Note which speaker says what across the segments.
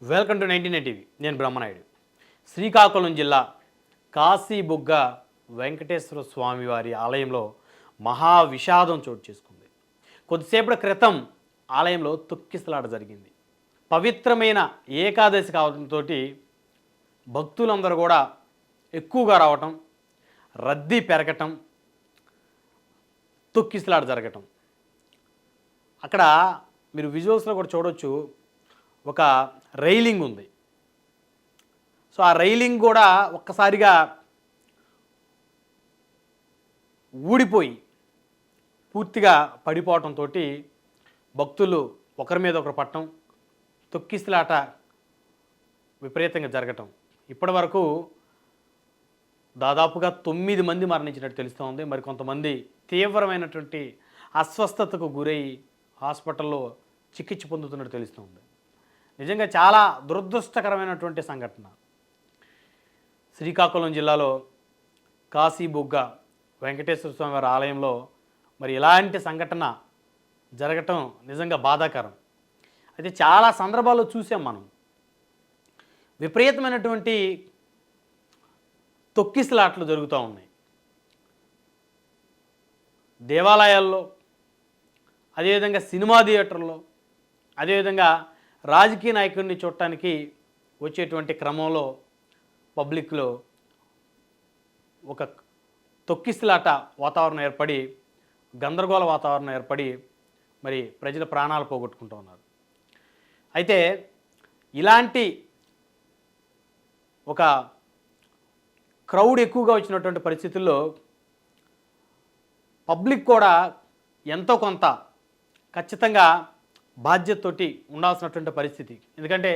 Speaker 1: Welcome to 99 TV. నేను బ్రహ్మనాయుడు. శ్రీకాకుళం జిల్లా కాశీబుగ్గ వెంకటేశ్వర స్వామి వారి ఆలయంలో మహా విషాదం చోటు చేసుకుంది. కొద్దిసేపటి క్రితం ఆలయంలో తొక్కిసలాట జరిగింది. పవిత్రమైన ఏకాదశి కావడంతో భక్తులందరూ కూడా ఎక్కువగా రావటం, రద్దీ పెరగటం, తొక్కిసలాట జరగటం. అక్కడ మీరు విజువల్స్లో కూడా చూడవచ్చు, ఒక రైలింగ్ ఉంది. సో ఆ రైలింగ్ కూడా ఒక్కసారిగా ఊడిపోయి పూర్తిగా పడిపోవటంతో భక్తులు ఒకరి మీద ఒకరు పట్టడం, తొక్కిసలాట విపరీతంగా జరగటం. ఇప్పటి వరకు దాదాపుగా 9 మంది మరణించినట్టు తెలుస్తోంది. మరి కొంతమంది తీవ్రమైనటువంటి అస్వస్థతకు గురై హాస్పిటల్లో చికిత్స పొందుతున్నట్టు తెలుస్తోంది. నిజంగా చాలా దురదృష్టకరమైనటువంటి సంఘటన. శ్రీకాకుళం జిల్లాలో కాశీబుగ్గ వెంకటేశ్వర స్వామి వారి ఆలయంలో మరి ఇలాంటి సంఘటన జరగటం నిజంగా బాధాకరం. అయితే చాలా సందర్భాల్లో చూసాం మనం, విపరీతమైనటువంటి తొక్కిసలాట్లు జరుగుతూ ఉన్నాయి దేవాలయాల్లో, అదేవిధంగా సినిమా థియేటర్లో, అదేవిధంగా రాజకీయ నాయకుడిని చూడటానికి వచ్చేటువంటి క్రమంలో పబ్లిక్లో ఒక తొక్కిసలాట వాతావరణం ఏర్పడి, గందరగోళ వాతావరణం ఏర్పడి మరి ప్రజల ప్రాణాలు పోగొట్టుకుంటూ ఉన్నారు. అయితే ఇలాంటి ఒక క్రౌడ్ ఎక్కువగా వచ్చినటువంటి పరిస్థితుల్లో పబ్లిక్ కూడా ఎంతో కొంత ఖచ్చితంగా బాధ్యతతోటి ఉండాల్సినటువంటి పరిస్థితి. ఎందుకంటే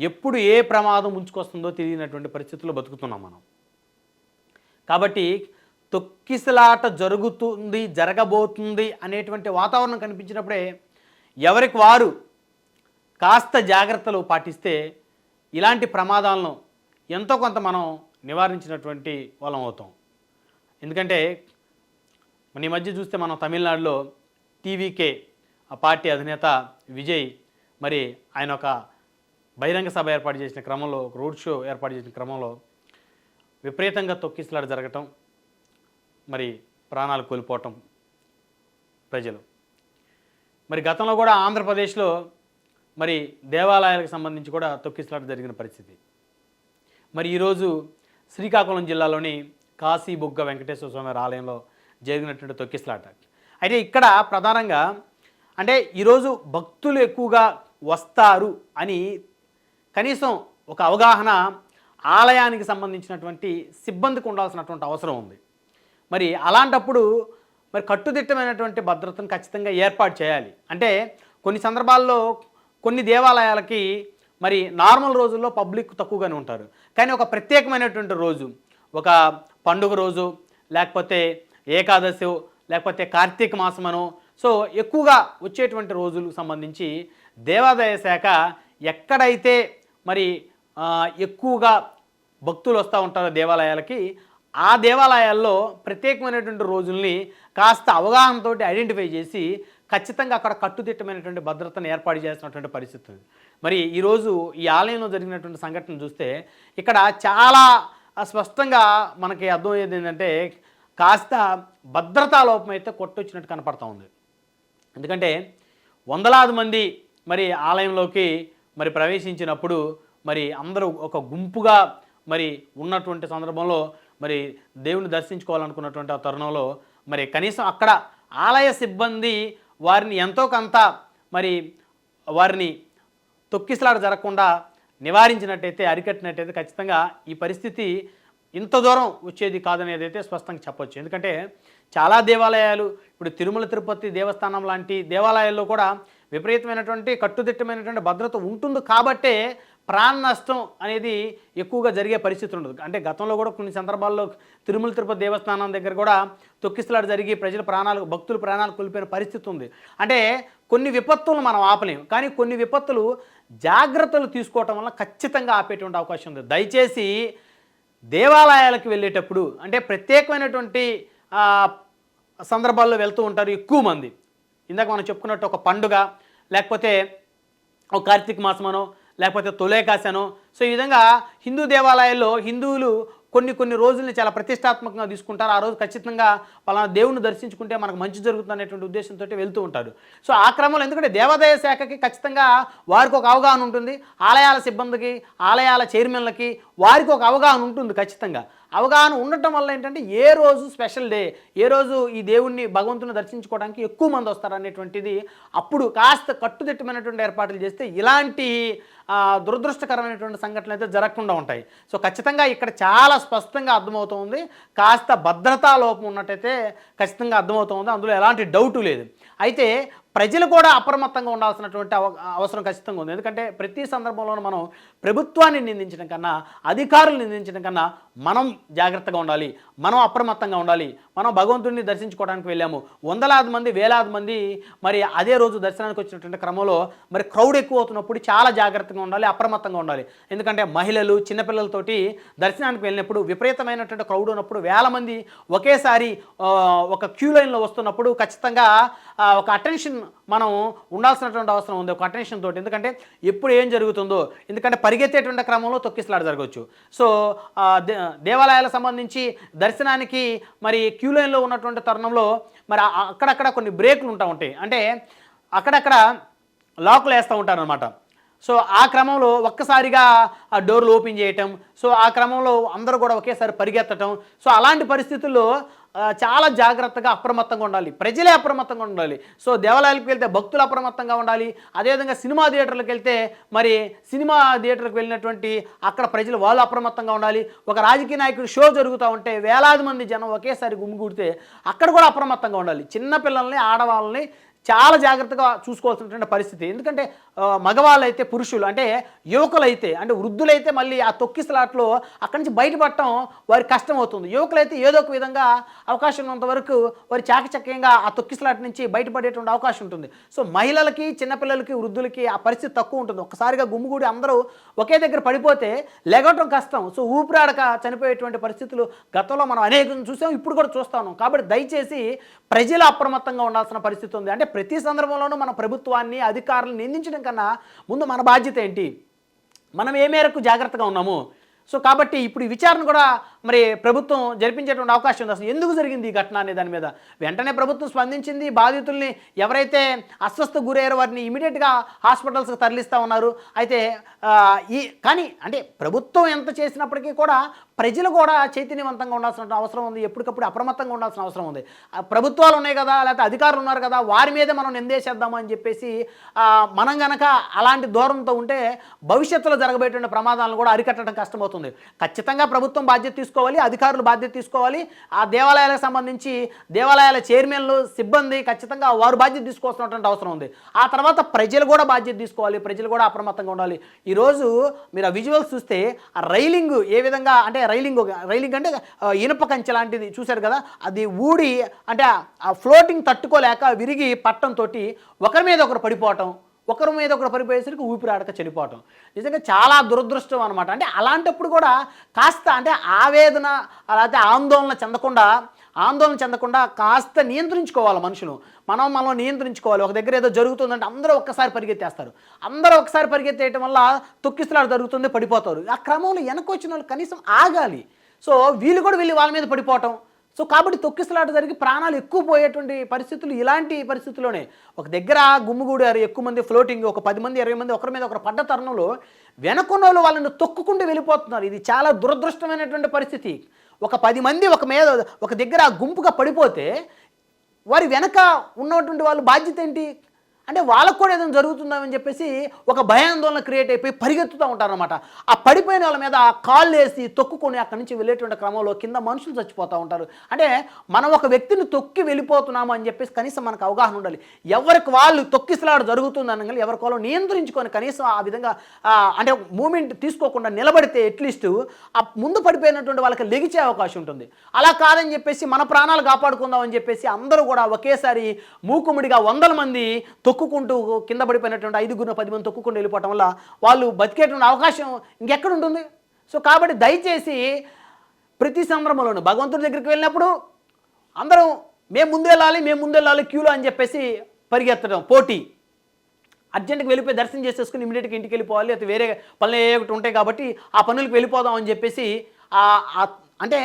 Speaker 1: ఎప్పుడు ఏ ప్రమాదం ముంచుకొస్తుందో తెలియనటువంటి పరిస్థితుల్లో బతుకుతున్నాం మనం. కాబట్టి తొక్కిసలాట జరగబోతుంది అనేటువంటి వాతావరణం కనిపించినప్పుడే ఎవరికి వారు కాస్త జాగ్రత్తలు పాటిస్తే ఇలాంటి ప్రమాదాలను ఎంతో కొంత మనం నివారించినటువంటి వాళ్ళం అవుతాం. ఎందుకంటే మన ఈ మధ్య చూస్తే మనం తమిళనాడులో టీవీకే ఆ పార్టీ అధినేత విజయ్ మరి ఆయన ఒక బహిరంగ సభ ఏర్పాటు చేసిన క్రమంలో, ఒక రోడ్ షో ఏర్పాటు చేసిన క్రమంలో విపరీతంగా తొక్కిసలాట జరగటం, మరి ప్రాణాలు కోల్పోవటం ప్రజలు. మరి గతంలో కూడా ఆంధ్రప్రదేశ్లో మరి దేవాలయాలకు సంబంధించి కూడా తొక్కిసలాట జరిగిన పరిస్థితి. మరి ఈరోజు శ్రీకాకుళం జిల్లాలోని కాశీబుగ్గ వెంకటేశ్వర స్వామి ఆలయంలో జరిగినటువంటి తొక్కిసలాట. అయితే ఇక్కడ ప్రధానంగా అంటే ఈరోజు భక్తులు ఎక్కువగా వస్తారు అని కనీసం ఒక అవగాహన ఆలయానికి సంబంధించినటువంటి సిబ్బందికి ఉండాల్సినటువంటి అవసరం ఉంది. మరి అలాంటప్పుడు మరి కట్టుదిట్టమైనటువంటి భద్రతను ఖచ్చితంగా ఏర్పాటు చేయాలి. అంటే కొన్ని సందర్భాల్లో కొన్ని దేవాలయాలకి మరి నార్మల్ రోజుల్లో పబ్లిక్ తక్కువగానే ఉంటారు, కానీ ఒక ప్రత్యేకమైనటువంటి రోజు, ఒక పండుగ రోజు, లేకపోతే ఏకాదశి, లేకపోతే కార్తీక మాసమనో, సో ఎక్కువగా వచ్చేటువంటి రోజులకు సంబంధించి దేవాదాయ శాఖ ఎక్కడైతే మరి ఎక్కువగా భక్తులు వస్తూ ఉంటారో దేవాలయాలకి, ఆ దేవాలయాల్లో ప్రత్యేకమైనటువంటి రోజుల్ని కాస్త అవగాహనతో ఐడెంటిఫై చేసి ఖచ్చితంగా అక్కడ కట్టుదిట్టమైనటువంటి భద్రతను ఏర్పాటు చేసినటువంటి పరిస్థితి ఉంది. మరి ఈరోజు ఈ ఆలయంలో జరిగినటువంటి సంఘటన చూస్తే ఇక్కడ చాలా స్పష్టంగా మనకి అర్థమయ్యేది ఏంటంటే కాస్త భద్రతా లోపం అయితే కొట్టొచ్చినట్టు కనపడతా ఉంది. ఎందుకంటే వందలాది మంది మరి ఆలయంలోకి మరి ప్రవేశించినప్పుడు మరి అందరూ ఒక గుంపుగా మరి ఉన్నటువంటి సందర్భంలో మరి దేవుని దర్శించుకోవాలనుకున్నటువంటి ఆ తరుణంలో మరి కనీసం అక్కడ ఆలయ సిబ్బంది వారిని ఎంతో కొంత మరి వారిని తొక్కిసలాట జరగకుండా నివారించినట్టయితే, అరికట్టినట్టయితే ఖచ్చితంగా ఈ పరిస్థితి ఇంత దూరం వచ్చేది కాదనేది అయితే స్పష్టంగా చెప్పొచ్చు. ఎందుకంటే చాలా దేవాలయాలు, ఇప్పుడు తిరుమల తిరుపతి దేవస్థానం లాంటి దేవాలయాల్లో కూడా విపరీతమైనటువంటి కట్టుదిట్టమైనటువంటి భద్రత ఉంటుంది కాబట్టే ప్రాణ నష్టం అనేది ఎక్కువగా జరిగే పరిస్థితి ఉండదు. అంటే గతంలో కూడా కొన్ని సందర్భాల్లో తిరుమల తిరుపతి దేవస్థానం దగ్గర కూడా తొక్కిసలాట జరిగి భక్తుల ప్రాణాలు కోల్పోయిన పరిస్థితి ఉంది. అంటే కొన్ని విపత్తులు మనం ఆపలేము, కానీ కొన్ని విపత్తులు జాగ్రత్తలు తీసుకోవటం వల్ల ఖచ్చితంగా ఆపేటువంటి అవకాశం ఉంది. దయచేసి దేవాలయాలకు వెళ్ళేటప్పుడు అంటే ప్రత్యేకమైనటువంటి సందర్భాల్లో వెళ్తూ ఉంటారు ఎక్కువ మంది. ఇందాక మనం చెప్పుకున్నట్టు ఒక పండుగ, లేకపోతే ఒక కార్తీక మాసమనో, లేకపోతే తొలేకాశనో. సో ఈ విధంగా హిందూ దేవాలయాల్లో హిందువులు కొన్ని రోజుల్ని చాలా ప్రతిష్టాత్మకంగా తీసుకుంటారు. ఆ రోజు ఖచ్చితంగా పలానా దేవుణ్ణి దర్శించుకుంటే మనకు మంచి జరుగుతుంది అనేటువంటి ఉద్దేశంతో వెళ్తూ ఉంటారు. సో ఆ క్రమంలో ఎందుకంటే దేవాదాయ శాఖకి ఖచ్చితంగా వారికి ఒక అవగాహన ఉంటుంది, ఆలయాల సిబ్బందికి, ఆలయాల చైర్మన్లకి వారికి ఒక అవగాహన ఉంటుంది. ఖచ్చితంగా అవగాహన ఉండటం వల్ల ఏంటంటే ఏ రోజు స్పెషల్ డే, ఏ రోజు ఈ దేవుణ్ణి భగవంతుని దర్శించుకోవడానికి ఎక్కువ మంది వస్తారు అనేటువంటిది అప్పుడు కాస్త కట్టుదిట్టమైనటువంటి ఏర్పాట్లు చేస్తే ఇలాంటి దురదృష్టకరమైనటువంటి సంఘటనలు అయితే జరగకుండా ఉంటాయి. సో ఖచ్చితంగా ఇక్కడ చాలా స్పష్టంగా అర్థమవుతుంది, కాస్త భద్రతా లోపం ఉన్నట్టయితే ఖచ్చితంగా అర్థమవుతుంది, అందులో ఎలాంటి డౌటు లేదు. అయితే ప్రజలు కూడా అప్రమత్తంగా ఉండాల్సినటువంటి అవసరం ఖచ్చితంగా ఉంది. ఎందుకంటే ప్రతి సందర్భంలోనూ మనం ప్రభుత్వాన్ని నిందించడం కన్నా, అధికారులు నిందించడం కన్నా మనం జాగ్రత్తగా ఉండాలి, మనం అప్రమత్తంగా ఉండాలి. మనం భగవంతుడిని దర్శించుకోవడానికి వెళ్ళాము, వందలాది మంది వేలాది మంది మరి అదే రోజు దర్శనానికి వచ్చినటువంటి క్రమంలో మరి క్రౌడ్ ఎక్కువ అవుతున్నప్పుడు చాలా జాగ్రత్తగా ఉండాలి, అప్రమత్తంగా ఉండాలి. ఎందుకంటే మహిళలు చిన్నపిల్లలతోటి దర్శనానికి వెళ్ళినప్పుడు విపరీతమైనటువంటి క్రౌడ్ ఉన్నప్పుడు వేల మంది ఒకేసారి ఒక క్యూ లైన్లో వస్తున్నప్పుడు ఖచ్చితంగా ఒక అటెన్షన్ మనం ఉండాల్సినటువంటి అవసరం ఉంది, ఒక అటెన్షన్ తోటి. ఎందుకంటే ఎప్పుడు ఏం జరుగుతుందో, ఎందుకంటే పరిగెత్తేటువంటి క్రమంలో తొక్కిసలాట జరగవచ్చు. సో దేవాలయాలకు సంబంధించి దర్శనానికి మరి క్యూ లైన్లో ఉన్నటువంటి తరుణంలో మరి అక్కడక్కడ కొన్ని బ్రేకులు ఉంటాయి, అంటే అక్కడక్కడ లాక్లు వేస్తూ ఉంటారు అనమాట. సో ఆ క్రమంలో ఒక్కసారిగా ఆ డోర్లు ఓపెన్ చేయటం, సో ఆ క్రమంలో అందరూ కూడా ఒకేసారి పరిగెత్తటం. సో అలాంటి పరిస్థితుల్లో చాలా జాగ్రత్తగా అప్రమత్తంగా ఉండాలి, ప్రజలే అప్రమత్తంగా ఉండాలి. సో దేవాలయాలకు వెళ్తే భక్తులు అప్రమత్తంగా ఉండాలి. అదేవిధంగా సినిమా థియేటర్లకు వెళ్తే మరి సినిమా థియేటర్కి వెళ్ళినటువంటి అక్కడ ప్రజలు వాళ్ళు అప్రమత్తంగా ఉండాలి. ఒక రాజకీయ నాయకుడు షో జరుగుతూ ఉంటే వేలాది మంది జనం ఒకేసారి గుమిగూడితే అక్కడ కూడా అప్రమత్తంగా ఉండాలి. చిన్నపిల్లల్ని, ఆడవాళ్ళని చాలా జాగ్రత్తగా చూసుకోవాల్సినటువంటి పరిస్థితి. ఎందుకంటే మగవాళ్ళు అయితే, పురుషులు అంటే యువకులైతే, అంటే వృద్ధులైతే మళ్ళీ ఆ తొక్కిసలాట్లో అక్కడి నుంచి బయటపడటం వారికి కష్టం అవుతుంది. యువకులైతే ఏదో ఒక విధంగా అవకాశం ఉన్నంత వరకు వారి చాకచక్యంగా ఆ తొక్కిసలాట నుంచి బయటపడేటువంటి అవకాశం ఉంటుంది. సో మహిళలకి, చిన్నపిల్లలకి, వృద్ధులకి ఆ పరిస్థితి తక్కువ ఉంటుంది. ఒక్కసారిగా గుమ్మిగూడి అందరూ ఒకే దగ్గర పడిపోతే లెగటం కష్టం. సో ఊపిరాడక చనిపోయేటువంటి పరిస్థితులు గతంలో మనం అనేకం చూసాం, ఇప్పుడు కూడా చూస్తా ఉన్నాం. కాబట్టి దయచేసి ప్రజలు అప్రమత్తంగా ఉండాల్సిన పరిస్థితి ఉంది. అంటే ప్రతి సందర్భంలోనూ మన ప్రభుత్వాన్ని, అధికారులను నిందించడం కన్నా ముందు మన బాధ్యత ఏంటి, మనం ఏ మేరకు జాగ్రత్తగా ఉన్నాము. సో కాబట్టి ఇప్పుడు ఈ విచారణ కూడా మరి ప్రభుత్వం జరిపించేటువంటి అవకాశం ఉంది. అసలు ఎందుకు జరిగింది ఈ ఘటన అనే దాని మీద వెంటనే ప్రభుత్వం స్పందించింది. బాధితుల్ని ఎవరైతే అస్వస్థ గురయ్యారో వారిని ఇమీడియట్గా హాస్పిటల్స్కి తరలిస్తూ ఉన్నారు. అయితే కానీ అంటే ప్రభుత్వం ఎంత చేసినప్పటికీ కూడా ప్రజలు కూడా చైతన్యవంతంగా ఉండాల్సిన అవసరం ఉంది, ఎప్పటికప్పుడు అప్రమత్తంగా ఉండాల్సిన అవసరం ఉంది. ప్రభుత్వాలు ఉన్నాయి కదా, లేకపోతే అధికారులు ఉన్నారు కదా, వారి మీదే మనం నిందేసేద్దాము అని చెప్పేసి మనం గనక అలాంటి దూరంతో ఉంటే భవిష్యత్తులో జరగబోయేటువంటి ప్రమాదాలను కూడా అరికట్టడం కష్టమవుతుంది. ఖచ్చితంగా ప్రభుత్వం బాధ్యత తీసుకోవాలి, అధికారులు బాధ్యత తీసుకోవాలి. ఆ దేవాలయాలకు సంబంధించి దేవాలయాల చైర్మన్లు, సిబ్బంది ఖచ్చితంగా వారు బాధ్యత తీసుకోవాల్సినటువంటి అవసరం ఉంది. ఆ తర్వాత ప్రజలు కూడా బాధ్యత తీసుకోవాలి, ప్రజలు కూడా అప్రమత్తంగా ఉండాలి. ఈరోజు మీరు ఆ విజువల్స్ చూస్తే ఆ రైలింగ్ ఏ విధంగా, అంటే రైలింగ్ అంటే ఇనుప కంచె లాంటిది చూశారు కదా, అది ఊడి అంటే ఆ ఫ్లోటింగ్ తట్టుకోలేక విరిగి పట్టంతో ఒకరి మీద ఒకరు పడిపోవటం, ఒకరి మీద ఒకరు పడిపోయేసరికి ఊపిరాడక చనిపోవటం నిజంగా చాలా దురదృష్టం అనమాట. అంటే అలాంటప్పుడు కూడా కాస్త అంటే ఆవేదన లేకపోతే ఆందోళన చెందకుండా కాస్త నియంత్రించుకోవాలి మనుషులు. మనం నియంత్రించుకోవాలి. ఒక దగ్గర ఏదో జరుగుతుందంటే అందరూ ఒక్కసారి పరిగెత్తేస్తారు. అందరూ ఒకసారి పరిగెత్తేయటం వల్ల తొక్కిసలాట జరుగుతుంది, పడిపోతారు. ఆ క్రమంలో వెనకొచ్చిన వాళ్ళు కనీసం ఆగాలి. సో వీళ్ళు కూడా వెళ్ళి వాళ్ళ మీద పడిపోవటం. సో కాబట్టి తొక్కిసలాట జరిగి ప్రాణాలు ఎక్కువ పోయేటువంటి పరిస్థితులు ఇలాంటి పరిస్థితుల్లోనే. ఒక దగ్గర గుమ్మిగూడారు ఎక్కువ మంది, ఫ్లోటింగ్ ఒక 10 మంది 20 మంది ఒకరి మీద ఒకరు పడ్డ తరుణంలో వెనకున్న వాళ్ళు వాళ్ళని తొక్కుకుంటూ వెళ్ళిపోతున్నారు. ఇది చాలా దురదృష్టమైనటువంటి పరిస్థితి. ఒక 10 మంది ఒక దగ్గర గుంపుగా పడిపోతే వారి వెనక ఉన్నటువంటి వాళ్ళు బాధ్యత ఏంటి అంటే వాళ్ళకు కూడా ఏదైనా జరుగుతుందని చెప్పేసి ఒక భయాందోళన క్రియేట్ అయిపోయి పరిగెత్తుతూ ఉంటారనమాట. ఆ పడిపోయిన వాళ్ళ మీద కాళ్ళు వేసి తొక్కుకొని అక్కడి నుంచి వెళ్ళేటువంటి క్రమంలో కింద మనుషులు చచ్చిపోతూ ఉంటారు. అంటే మనం ఒక వ్యక్తిని తొక్కి వెళ్ళిపోతున్నాము అని చెప్పేసి కనీసం మనకు అవగాహన ఉండాలి. ఎవరికి వాళ్ళు తొక్కిసలాట జరుగుతుందని ఎవరికి వాళ్ళు నియంత్రించుకొని కనీసం ఆ విధంగా అంటే మూమెంట్ తీసుకోకుండా నిలబడితే అట్లీస్ట్ ఆ ముందు పడిపోయినటువంటి వాళ్ళకి లెగిచే అవకాశం ఉంటుంది. అలా కాదని చెప్పేసి మన ప్రాణాలు కాపాడుకుందాం అని చెప్పేసి అందరూ కూడా ఒకేసారి మూకుముడిగా 100 మంది తొక్కుకుంటూ కింద పడిపోయినటువంటి 5-10 మంది తొక్కుకుంటూ వెళ్ళిపోవటం వల్ల వాళ్ళు బతికేటువంటి అవకాశం ఇంకెక్కడ ఉంటుంది. సో కాబట్టి దయచేసి ప్రతి సందర్భంలోనూ భగవంతుడి దగ్గరికి వెళ్ళినప్పుడు అందరం మేము ముందు వెళ్ళాలి క్యూలో అని చెప్పేసి పరిగెత్తడం పోటీ, అర్జెంట్గా వెళ్ళిపోయి దర్శనం చేసేసుకుని ఇమీడియట్గా ఇంటికి వెళ్ళిపోవాలి, అయితే వేరే పనులు ఏ ఒకటి ఉంటాయి కాబట్టి ఆ పనులకు వెళ్ళిపోదాం అని చెప్పేసి అంటే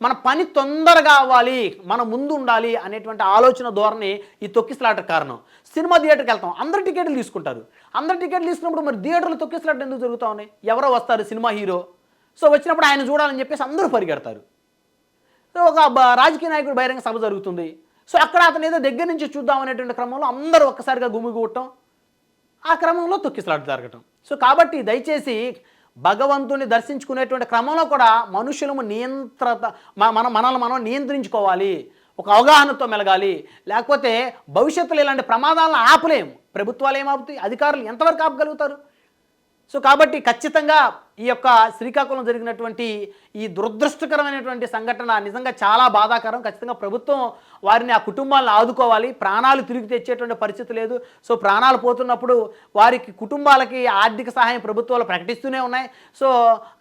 Speaker 1: మన పని తొందరగా అవ్వాలి, మనం ముందు ఉండాలి అనేటువంటి ఆలోచన ధోరణి ఈ తొక్కిసలాట కారణం. సినిమా థియేటర్కి వెళ్తాం, అందరు టికెట్లు తీసుకుంటారు. అందరు టికెట్లు తీసుకున్నప్పుడు మరి థియేటర్లో తొక్కిసలాట ఎందుకు జరుగుతూ ఉన్నాయి? ఎవరో వస్తారు సినిమా హీరో, సో వచ్చినప్పుడు ఆయన చూడాలని చెప్పేసి అందరూ పరిగెడతారు. సో ఒక రాజకీయ నాయకుడు బహిరంగ సభ జరుగుతుంది, సో అక్కడ అతను ఏదో దగ్గర నుంచి చూద్దాం అనేటువంటి క్రమంలో అందరూ ఒక్కసారిగా గుమిగూడటం, ఆ క్రమంలో తొక్కిసలాట జరగటం. సో కాబట్టి దయచేసి భగవంతుని దర్శించుకునేటువంటి క్రమంలో కూడా మనుషులము మనల్ని మనం నియంత్రించుకోవాలి, ఒక అవగాహనతో మెలగాలి. లేకపోతే భవిష్యత్తులో ఇలాంటి ప్రమాదాలను ఆపలేము. ప్రభుత్వాలు ఏమాపుతాయి, అధికారులు ఎంతవరకు ఆపగలుగుతారు? సో కాబట్టి ఖచ్చితంగా ఈ యొక్క శ్రీకాకుళం జరిగినటువంటి ఈ దురదృష్టకరమైనటువంటి సంఘటన నిజంగా చాలా బాధాకరం. ఖచ్చితంగా ప్రభుత్వం వారిని, ఆ కుటుంబాలను ఆదుకోవాలి. ప్రాణాలు తిరిగి తెచ్చేటువంటి పరిస్థితి లేదు. సో ప్రాణాలు పోతున్నప్పుడు వారికి, కుటుంబాలకి ఆర్థిక సహాయం ప్రభుత్వాలు ప్రకటిస్తూనే ఉన్నాయి. సో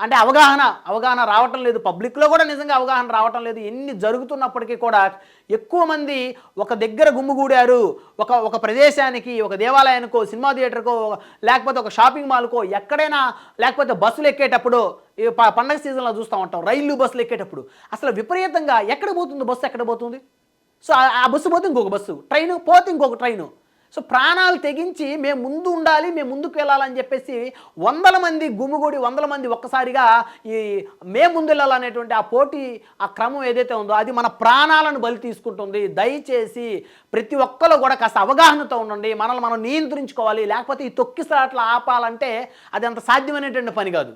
Speaker 1: అంటే అవగాహన రావటం లేదు, పబ్లిక్లో కూడా నిజంగా అవగాహన రావటం లేదు. ఎన్ని జరుగుతున్నప్పటికీ కూడా ఎక్కువ మంది ఒక దగ్గర గుమ్ముగూడారు, ఒక ప్రదేశానికి, ఒక దేవాలయానికో, సినిమా థియేటర్కో, లేకపోతే ఒక షాపింగ్ మాల్కో, ఎక్కడైనా, లేకపోతే బస్సులు ఎక్కేటప్పుడు, ఈ పండగ సీజన్లో చూస్తూ ఉంటాం, రైళ్ళు బస్సులు ఎక్కేటప్పుడు అసలు విపరీతంగా ఎక్కడ పోతుంది బస్సు, ఎక్కడ పోతుంది? సో ఆ బస్సు పోతే ఇంకొక బస్సు, ట్రైను పోతే ఇంకొక ట్రైను. సో ప్రాణాలు తెగించి మేము ముందు ఉండాలి, మేము ముందుకు వెళ్ళాలని చెప్పేసి వందల మంది గుమిగూడి, వందల మంది ఒక్కసారిగా ఈ మేము ముందు వెళ్ళాలనేటువంటి ఆ పోటీ, ఆ క్రమం ఏదైతే ఉందో అది మన ప్రాణాలను బలి తీసుకుంటుంది. దయచేసి ప్రతి ఒక్కరు కూడా కాస్త అవగాహనతో ఉండండి, మనల్ని మనం నియంత్రించుకోవాలి. లేకపోతే ఈ తొక్కిసలాట్లు ఆపాలంటే అది అంత సాధ్యమైనటువంటి పని కాదు.